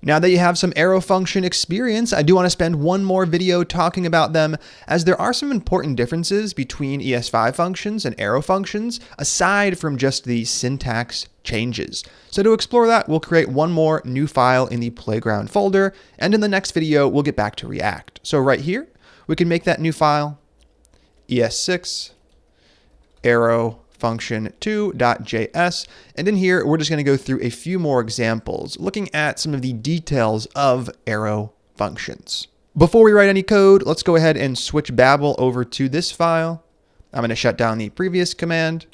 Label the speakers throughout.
Speaker 1: Now that you have some arrow function experience, I do want to spend one more video talking about them, as there are some important differences between ES5 functions and arrow functions, aside from just the syntax changes. So to explore that, we'll create one more new file in the playground folder, and in the next video, we'll get back to React. So right here, we can make that new file, ES6 arrow function 2.js, and in here we're just going to go through a few more examples looking at some of the details of arrow functions. Before we write any code, let's go ahead and switch Babel over to this file. I'm going to shut down the previous command,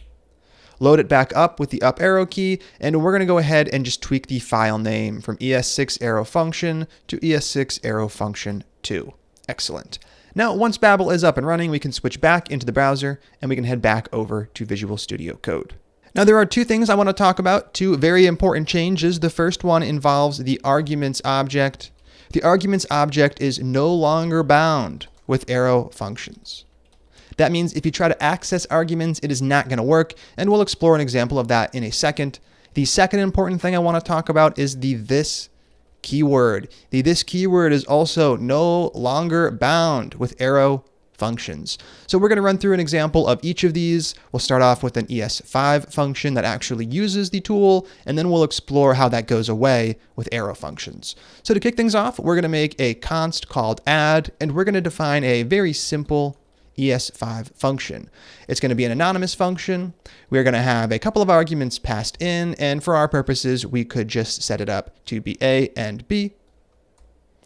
Speaker 1: load it back up with the up arrow key, and we're going to go ahead and just tweak the file name from ES6 arrow function to ES6 arrow function 2. Excellent. Now, once Babel is up and running, we can switch back into the browser and we can head back over to Visual Studio Code. Now, there are two things I want to talk about, two very important changes. The first one involves the arguments object. The arguments object is no longer bound with arrow functions. That means if you try to access arguments, it is not going to work, and we'll explore an example of that in a second. The second important thing I want to talk about is the this keyword. The this keyword is also no longer bound with arrow functions. So we're going to run through an example of each of these. We'll start off with an ES5 function that actually uses the tool, and then we'll explore how that goes away with arrow functions. So to kick things off, we're going to make a const called add, and we're going to define a very simple ES5 function. It's going to be an anonymous function. We're going to have a couple of arguments passed in, and for our purposes, we could just set it up to be A and B.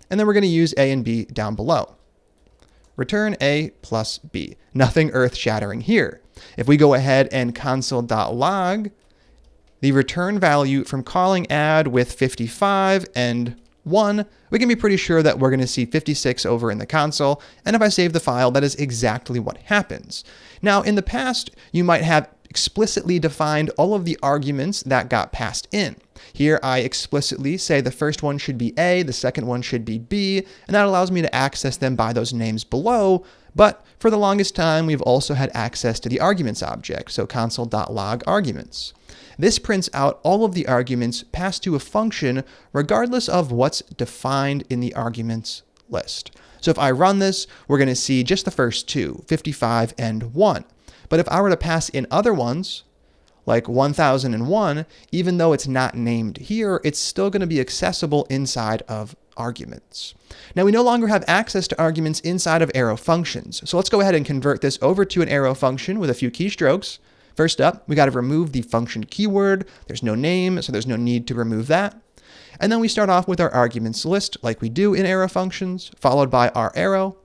Speaker 1: And then we're going to use A and B down below. Return A plus B. Nothing earth-shattering here. If we go ahead and console.log, the return value from calling add with 55 and 1, we can be pretty sure that we're going to see 56 over in the console, and if I save the file, that is exactly what happens. Now, in the past, you might have explicitly defined all of the arguments that got passed in. Here, I explicitly say the first one should be A, the second one should be B, and that allows me to access them by those names below, but for the longest time, we've also had access to the arguments object, so console.log arguments. This prints out all of the arguments passed to a function regardless of what's defined in the arguments list. So if I run this, we're going to see just the first two, 55 and 1. But if I were to pass in other ones, like 1001, even though it's not named here, it's still going to be accessible inside of arguments. Now we no longer have access to arguments inside of arrow functions. So let's go ahead and convert this over to an arrow function with a few keystrokes. First up, we got to remove the function keyword. There's no name, so there's no need to remove that. And then we start off with our arguments list like we do in arrow functions, followed by our arrow,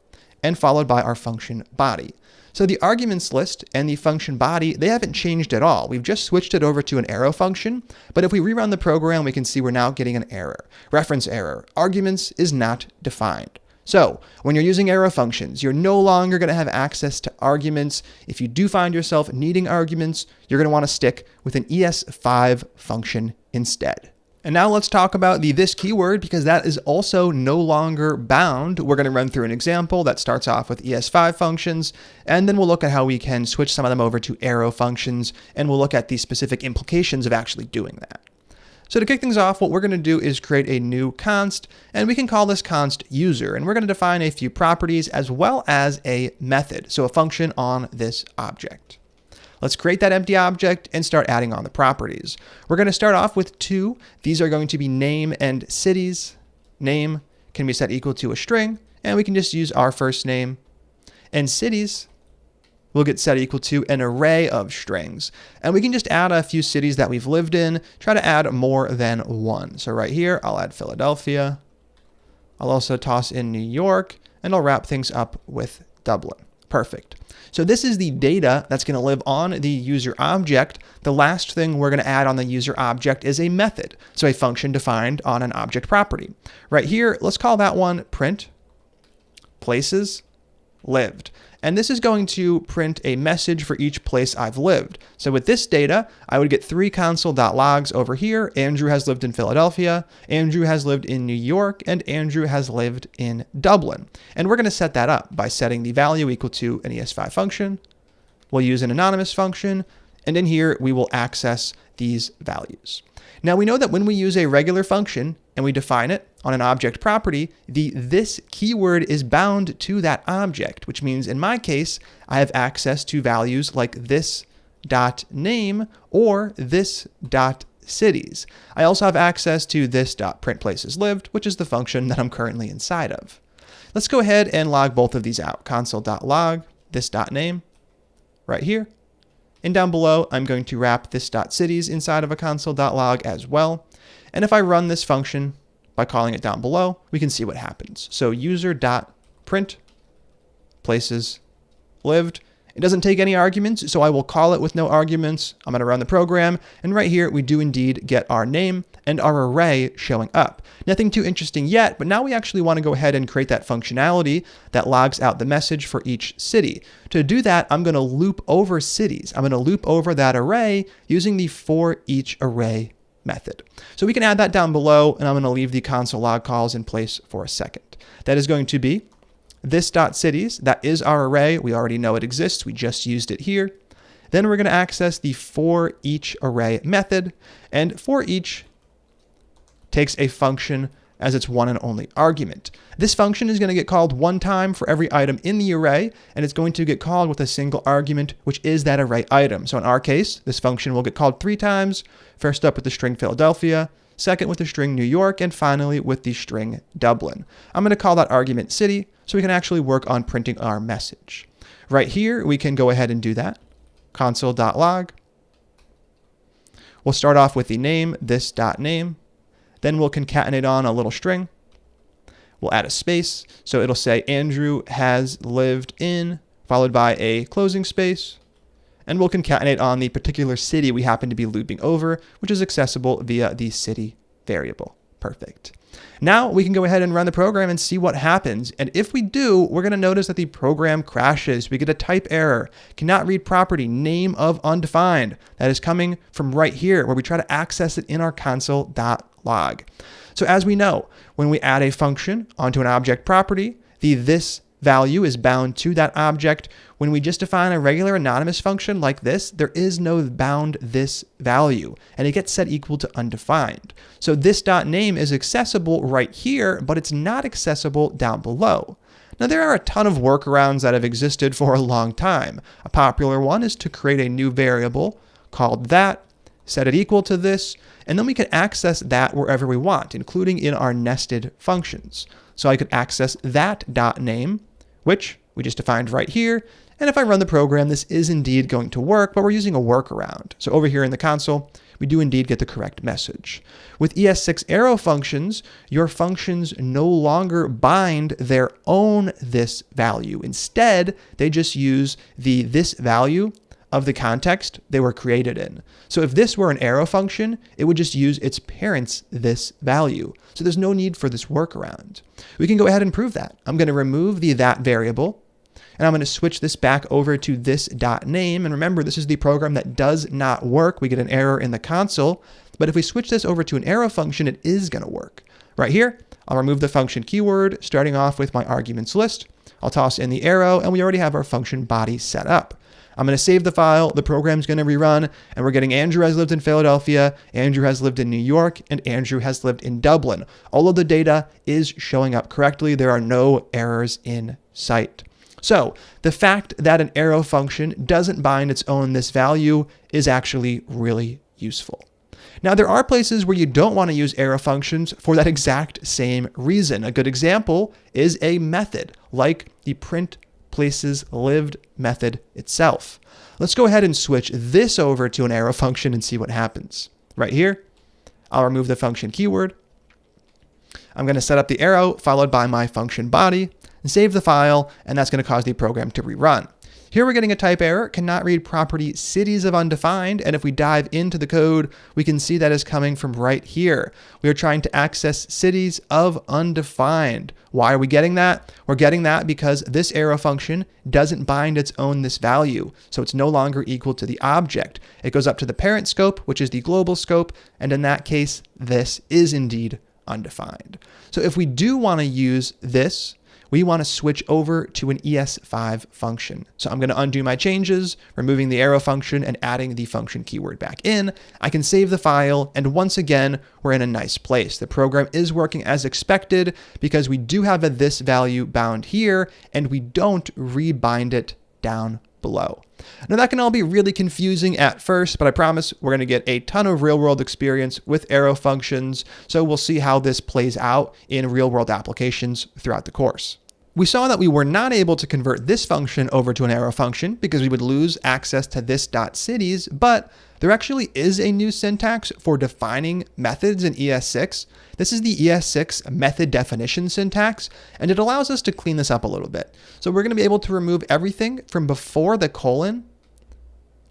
Speaker 1: and followed by our function body. So the arguments list and the function body, they haven't changed at all. We've just switched it over to an arrow function, but if we rerun the program, we can see we're now getting an error. Reference error. Arguments is not defined. So when you're using arrow functions, you're no longer going to have access to arguments. If you do find yourself needing arguments, you're going to want to stick with an ES5 function instead. And now let's talk about the this keyword, because that is also no longer bound. We're going to run through an example that starts off with ES5 functions, and then we'll look at how we can switch some of them over to arrow functions, and we'll look at the specific implications of actually doing that. So to kick things off, what we're going to do is create a new const, and we can call this const user, and we're going to define a few properties as well as a method, so a function on this object. Let's create that empty object and start adding on the properties. We're going to start off with 2. These are going to be name and cities. Name can be set equal to a string, and we can just use our first name. And cities will get set equal to an array of strings. And we can just add a few cities that we've lived in, try to add more than 1. So right here, I'll add Philadelphia. I'll also toss in New York, and I'll wrap things up with Dublin. Perfect. So this is the data that's going to live on the user object. The last thing we're going to add on the user object is a method, so a function defined on an object property. Right here, let's call that one print places lived. And this is going to print a message for each place I've lived. So with this data, I would get 3 console.logs over here. Andrew has lived in Philadelphia, Andrew has lived in New York, and Andrew has lived in Dublin. And we're going to set that up by setting the value equal to an ES5 function. We'll use an anonymous function, and in here we will access these values. Now we know that when we use a regular function and we define it on an object property, the this keyword is bound to that object, which means in my case, I have access to values like this dot name or this dot cities. I also have access to this dot print places lived, which is the function that I'm currently inside of. Let's go ahead and log both of these out. Console.log this dot name right here. And down below, I'm going to wrap this dot cities inside of a console.log as well. And if I run this function by calling it down below, we can see what happens. So user.print places lived. It doesn't take any arguments, so I will call it with no arguments. I'm going to run the program. And right here, we do indeed get our name and our array showing up. Nothing too interesting yet, but now we actually want to go ahead and create that functionality that logs out the message for each city. To do that, I'm going to loop over cities. I'm going to loop over that array using the for each array method. So we can add that down below, and I'm going to leave the console log calls in place for a second. That is going to be this.cities, that is our array. We already know it exists. We just used it here. Then we're going to access the for each array method, and for each takes a function as its one and only argument. This function is going to get called one time for every item in the array, and it's going to get called with a single argument, which is that array item. So in our case, this function will get called 3 times, first up with the string Philadelphia, second with the string New York, and finally with the string Dublin. I'm going to call that argument city so we can actually work on printing our message. Right here, we can go ahead and do that. Console.log. We'll start off with the name, this.name. Then we'll concatenate on a little string. We'll add a space. So it'll say Andrew has lived in, followed by a closing space. And we'll concatenate on the particular city we happen to be looping over, which is accessible via the city variable. Perfect. Now we can go ahead and run the program and see what happens. And if we do, we're going to notice that the program crashes. We get a type error. Cannot read property name of undefined. That is coming from right here where we try to access it in our console.log. So as we know, when we add a function onto an object property, the this value is bound to that object. When we just define a regular anonymous function like this, there is no bound this value, and it gets set equal to undefined. So this.name is accessible right here, but it's not accessible down below. Now there are a ton of workarounds that have existed for a long time. A popular one is to create a new variable called that, set it equal to this, and then we can access that wherever we want, including in our nested functions. So I could access that.name, which we just defined right here. And if I run the program, this is indeed going to work, but we're using a workaround. So over here in the console, we do indeed get the correct message. With ES6 arrow functions, your functions no longer bind their own this value. Instead, they just use the this value of the context they were created in. So if this were an arrow function, it would just use its parent's this value. So there's no need for this workaround. We can go ahead and prove that. I'm going to remove the that variable, and I'm going to switch this back over to this.name. And remember, this is the program that does not work. We get an error in the console. But if we switch this over to an arrow function, it is going to work. Right here, I'll remove the function keyword, starting off with my arguments list. I'll toss in the arrow, and we already have our function body set up. I'm going to save the file, the program's going to rerun, and we're getting Andrew has lived in Philadelphia, Andrew has lived in New York, and Andrew has lived in Dublin. All of the data is showing up correctly. There are no errors in sight. So the fact that an arrow function doesn't bind its own this value is actually really useful. Now, there are places where you don't want to use arrow functions for that exact same reason. A good example is a method like the print places lived method itself. Let's go ahead and switch this over to an arrow function and see what happens. Right here, I'll remove the function keyword. I'm going to set up the arrow followed by my function body and save the file, and that's going to cause the program to rerun. Here we're getting a type error, cannot read property cities of undefined, and if we dive into the code, we can see that is coming from right here. We are trying to access cities of undefined. Why are we getting that? We're getting that because this arrow function doesn't bind its own this value, so it's no longer equal to the object. It goes up to the parent scope, which is the global scope, and in that case, this is indeed undefined. So if we do want to use this, we want to switch over to an ES5 function. So I'm going to undo my changes, removing the arrow function and adding the function keyword back in. I can save the file, and once again, we're in a nice place. The program is working as expected because we do have a this value bound here, and we don't rebind it down below. Now that can all be really confusing at first, but I promise we're going to get a ton of real-world experience with arrow functions, so we'll see how this plays out in real-world applications throughout the course. We saw that we were not able to convert this function over to an arrow function because we would lose access to this.cities, but there actually is a new syntax for defining methods in ES6. This is the ES6 method definition syntax, and it allows us to clean this up a little bit. So we're going to be able to remove everything from before the colon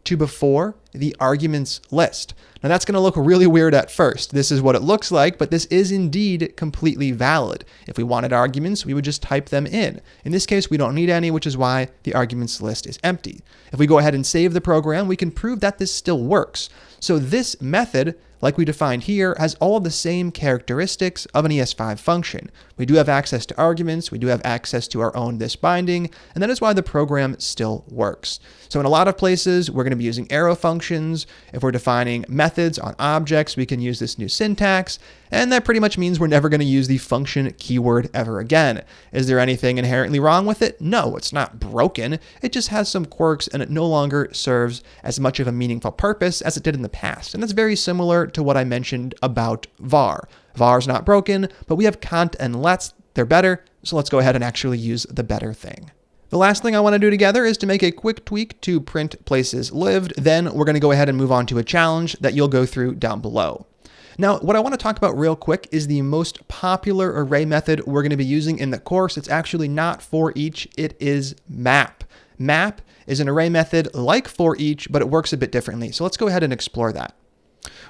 Speaker 1: to before the arguments list. Now that's going to look really weird at first. This is what it looks like, but this is indeed completely valid. If we wanted arguments, we would just type them in. In this case, we don't need any, which is why the arguments list is empty. If we go ahead and save the program, we can prove that this still works. So this method, like we defined here, has all the same characteristics of an ES5 function. We do have access to arguments, we do have access to our own this binding, and that is why the program still works. So in a lot of places, we're going to be using arrow functions. If we're defining methods on objects, we can use this new syntax, and that pretty much means we're never going to use the function keyword ever again. Is there anything inherently wrong with it? No, it's not broken. It just has some quirks, and it no longer serves as much of a meaningful purpose as it did in the past. And that's very similar to what I mentioned about var. var is not broken, but we have cont and lets. They're better, so let's go ahead and actually use the better thing. The last thing I want to do together is to make a quick tweak to print places lived. Then we're going to go ahead and move on to a challenge that you'll go through down below. Now, what I want to talk about real quick is the most popular array method we're going to be using in the course. It's actually not for each, it is map. Map is an array method like for each, but it works a bit differently. So let's go ahead and explore that.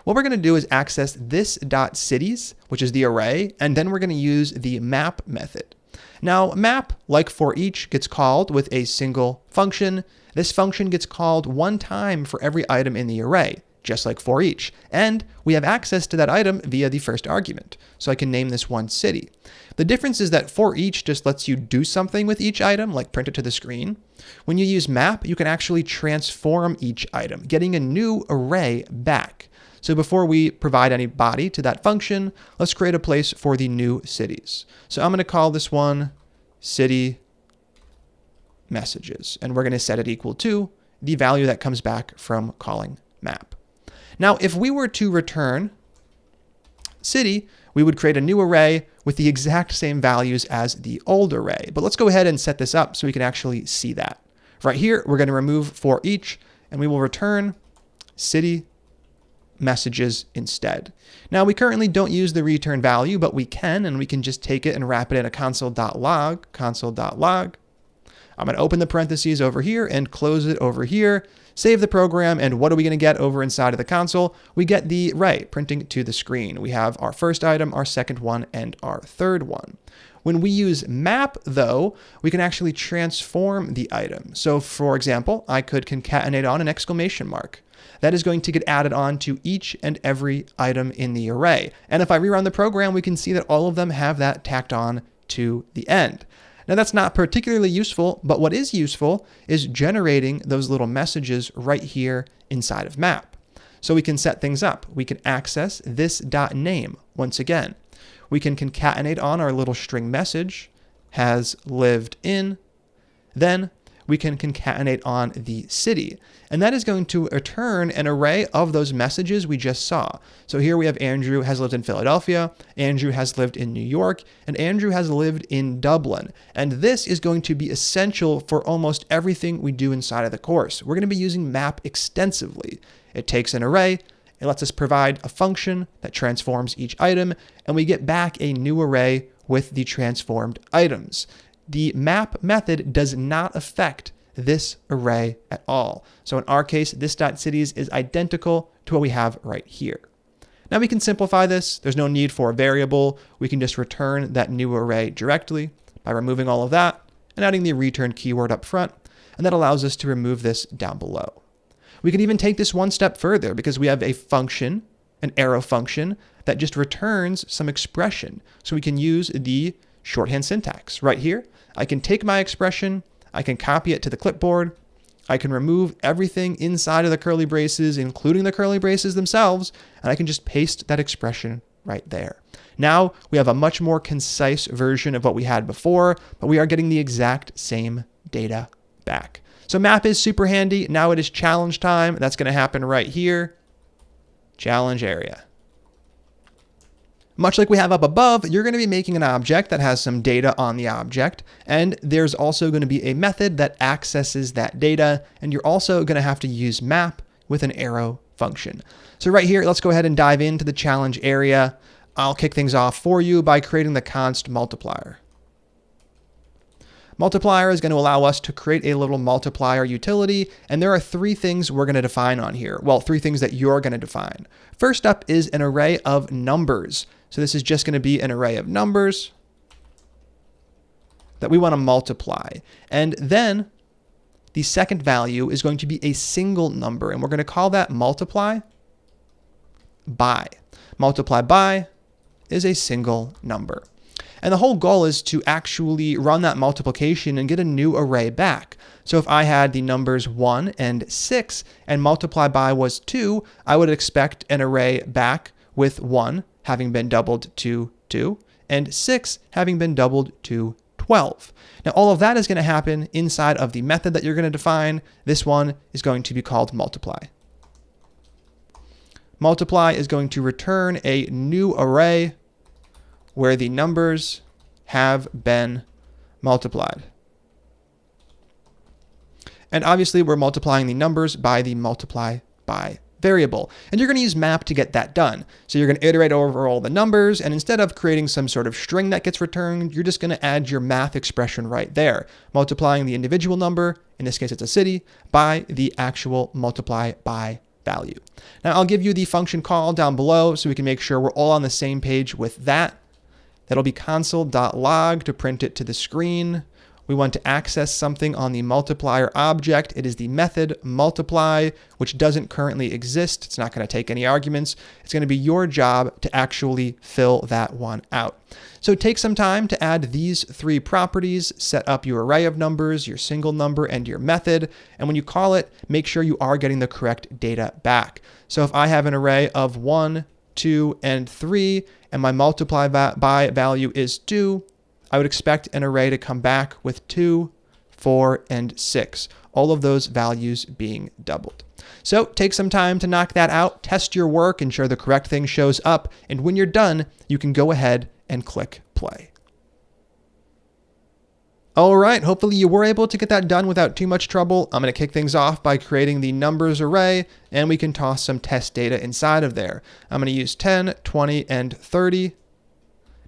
Speaker 1: What we're going to do is access this.cities, which is the array, and then we're going to use the map method. Now, map, like for each, gets called with a single function. This function gets called one time for every item in the array, just like for each. And we have access to that item via the first argument. So I can name this one city. The difference is that for each just lets you do something with each item, like print it to the screen. When you use map, you can actually transform each item, getting a new array back. So before we provide any body to that function, let's create a place for the new cities. So I'm going to call this one city messages, and we're going to set it equal to the value that comes back from calling map. Now, if we were to return city, we would create a new array with the exact same values as the old array. But let's go ahead and set this up so we can actually see that. Right here, we're going to remove for each, and we will return city messages instead. Now, we currently don't use the return value, but we can, and we can just take it and wrap it in a console.log. I'm going to open the parentheses over here and close it over here, save the program, and what are we going to get over inside of the console? We get the array printing to the screen. We have our first item, our second one, and our third one. When we use map, though, we can actually transform the item. So, for example, I could concatenate on an exclamation mark. That is going to get added on to each and every item in the array. And if I rerun the program, we can see that all of them have that tacked on to the end. Now, that's not particularly useful, but what is useful is generating those little messages right here inside of map. So we can set things up. We can access this.name once again. We can concatenate on our little string message, has lived in. Then we can concatenate on the city. And that is going to return an array of those messages we just saw. So here we have Andrew has lived in Philadelphia, Andrew has lived in New York, and Andrew has lived in Dublin. And this is going to be essential for almost everything we do inside of the course. We're going to be using map extensively. It takes an array, it lets us provide a function that transforms each item, and we get back a new array with the transformed items. The map method does not affect this array at all. So in our case, this.cities is identical to what we have right here. Now we can simplify this. There's no need for a variable. We can just return that new array directly by removing all of that and adding the return keyword up front. And that allows us to remove this down below. We can even take this one step further because we have a function, an arrow function, that just returns some expression. So we can use the shorthand syntax. Right here, I can take my expression, I can copy it to the clipboard, I can remove everything inside of the curly braces, including the curly braces themselves, and I can just paste that expression right there. Now we have a much more concise version of what we had before, but we are getting the exact same data back. So map is super handy. Now it is challenge time. That's going to happen right here. Challenge area. Much like we have up above, you're going to be making an object that has some data on the object, and there's also going to be a method that accesses that data, and you're also going to have to use map with an arrow function. So right here, let's go ahead and dive into the challenge area. I'll kick things off for you by creating the const multiplier. Multiplier is going to allow us to create a little multiplier utility, and there are three things we're going to define on here. Well, three things that you're going to define. First up is an array of numbers. So this is just going to be an array of numbers that we want to multiply. And then the second value is going to be a single number, and we're going to call that multiply by. Multiply by is a single number. And the whole goal is to actually run that multiplication and get a new array back. So if I had the numbers 1 and 6 and multiply by was 2, I would expect an array back with 1 having been doubled to 2 and 6 having been doubled to 12. Now all of that is going to happen inside of the method that you're going to define. This one is going to be called multiply. Multiply is going to return a new array where the numbers have been multiplied. And obviously we're multiplying the numbers by the multiply by variable. And you're going to use map to get that done. So you're going to iterate over all the numbers, and instead of creating some sort of string that gets returned, you're just going to add your math expression right there, multiplying the individual number, in this case it's a city, by the actual multiply by value. Now I'll give you the function call down below so we can make sure we're all on the same page with that. That'll be console.log to print it to the screen. We want to access something on the multiplier object. It is the method multiply, which doesn't currently exist. It's not going to take any arguments. It's going to be your job to actually fill that one out. So take some time to add these three properties, set up your array of numbers, your single number, and your method. And when you call it, make sure you are getting the correct data back. So if I have an array of 1, 2, and 3, and my multiply by value is 2, I would expect an array to come back with 2, 4, and 6, all of those values being doubled. So take some time to knock that out, test your work, ensure the correct thing shows up, and when you're done, you can go ahead and click play. All right, hopefully you were able to get that done without too much trouble. I'm going to kick things off by creating the numbers array, and we can toss some test data inside of there. I'm going to use 10, 20, and 30.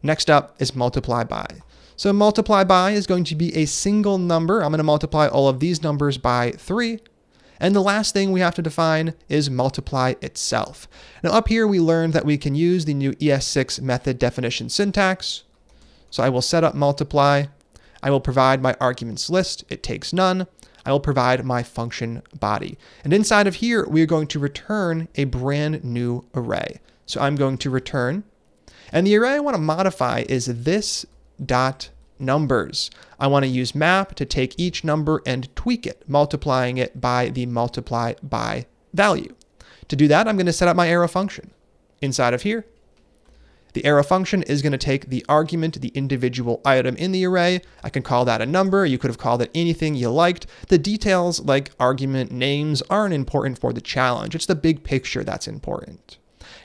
Speaker 1: Next up is multiply by. So multiply by is going to be a single number. I'm going to multiply all of these numbers by 3. And the last thing we have to define is multiply itself. Now up here we learned that we can use the new ES6 method definition syntax. So I will set up multiply. I will provide my arguments list. It takes none. I will provide my function body. And inside of here, we are going to return a brand new array. So I'm going to return, and the array I want to modify is this dot numbers. I want to use map to take each number and tweak it, multiplying it by the multiply by value. To do that, I'm going to set up my arrow function. Inside of here, the arrow function is going to take the argument, the individual item in the array. I can call that a number. You could have called it anything you liked. The details like argument names aren't important for the challenge. It's the big picture that's important.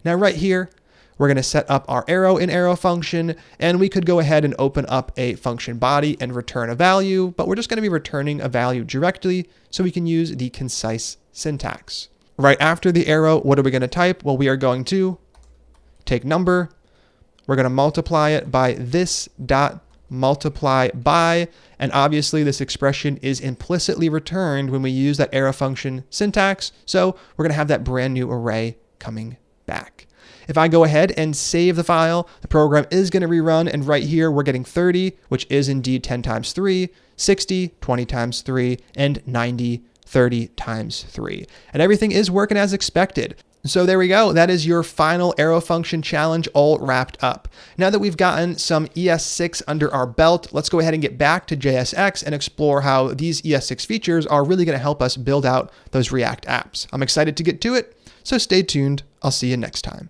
Speaker 1: Now right here, we're going to set up our arrow in arrow function, and we could go ahead and open up a function body and return a value, but we're just going to be returning a value directly so we can use the concise syntax. Right after the arrow, what are we going to type? Well, we are going to take number. We're going to multiply it by this dot multiply by, and obviously this expression is implicitly returned when we use that arrow function syntax, so we're going to have that brand new array coming back. If I go ahead and save the file, the program is going to rerun, and right here we're getting 30, which is indeed 10 times 3, 60, 20 times 3, and 90, 30 times 3. And everything is working as expected. So there we go. That is your final arrow function challenge all wrapped up. Now that we've gotten some ES6 under our belt, let's go ahead and get back to JSX and explore how these ES6 features are really going to help us build out those React apps. I'm excited to get to it, so stay tuned. I'll see you next time.